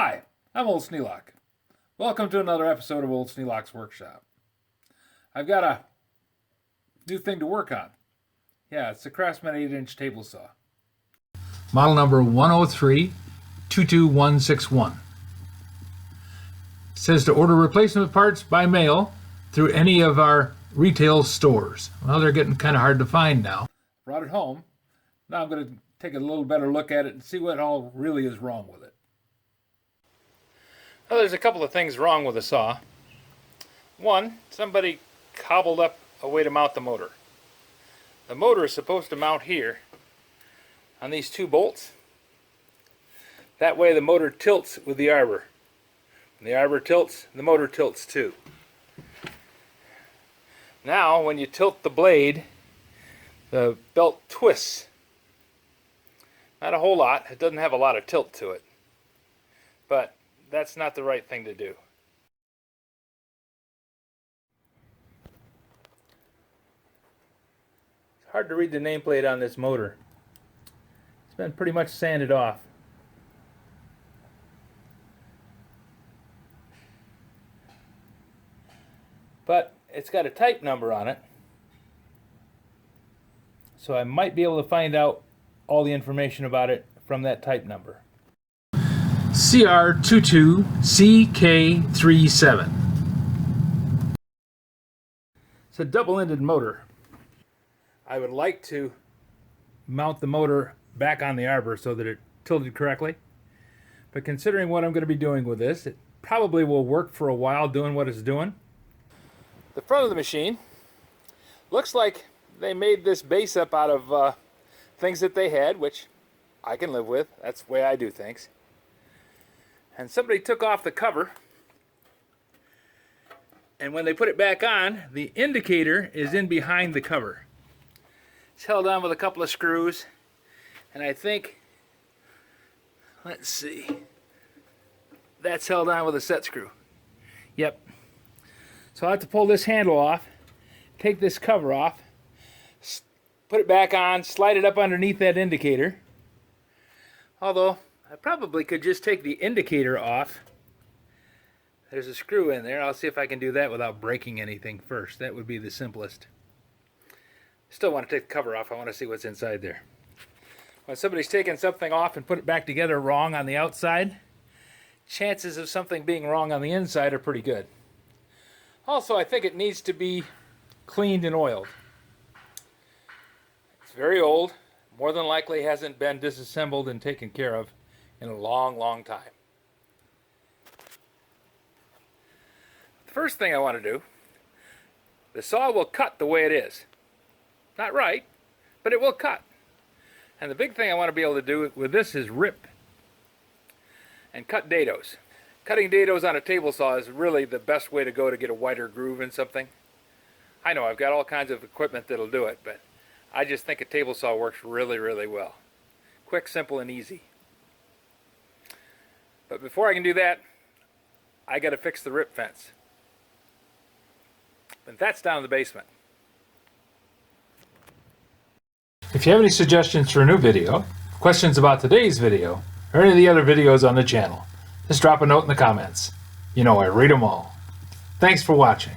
Hi, I'm Old Sneelock. Welcome to another episode of Old Sneelock's Workshop. I've got a new thing to work on. Yeah, it's the Craftsman 8-inch table saw. Model number 103-22161. It says to order replacement parts by mail through any of our retail stores. Well, they're getting kind of hard to find now. Brought it home. Now I'm going to take a little better look at it and see what all really is wrong with it. Well, there's a couple of things wrong with the saw. One, somebody cobbled up a way to mount the motor. The motor is supposed to mount here on these two bolts. That way the motor tilts with the arbor. When the arbor tilts, the motor tilts too. Now, when you tilt the blade, the belt twists. Not a whole lot. It doesn't have a lot of tilt to it. But that's not the right thing to do. It's hard to read the nameplate on this motor. It's been pretty much sanded off. But it's got a type number on it. So I might be able to find out all the information about it from that type number. CR22CK37. It's a double-ended motor. I would like to mount the motor back on the arbor so that it tilted correctly. But considering what I'm going to be doing with this, it probably will work for a while doing what it's doing. The front of the machine looks like they made this base up out of things that they had, which I can live with. That's the way I do things. And somebody took off the cover, and when they put it back on, the indicator is in behind the cover. It's held on with a couple of screws, and I think, let's see, that's held on with a set screw. Yep. So I'll have to pull this handle off, take this cover off, put it back on, slide it up underneath that indicator. Although, I probably could just take the indicator off. There's a screw in there. I'll see if I can do that without breaking anything first. That would be the simplest. Still want to take the cover off. I want to see what's inside there. When somebody's taken something off and put it back together wrong on the outside, chances of something being wrong on the inside are pretty good. Also, I think it needs to be cleaned and oiled. It's very old. More than likely hasn't been disassembled and taken care of in a long, long time. The first thing I want to do, the saw will cut the way it is. Not right, but it will cut. And the big thing I want to be able to do with this is rip and cut dados. Cutting dados on a table saw is really the best way to go to get a wider groove in something. I know I've got all kinds of equipment that'll do it, but I just think a table saw works really, really well. Quick, simple, and easy. But before I can do that, I got to fix the rip fence. And that's down in the basement. If you have any suggestions for a new video, questions about today's video, or any of the other videos on the channel, just drop a note in the comments. You know I read them all. Thanks for watching.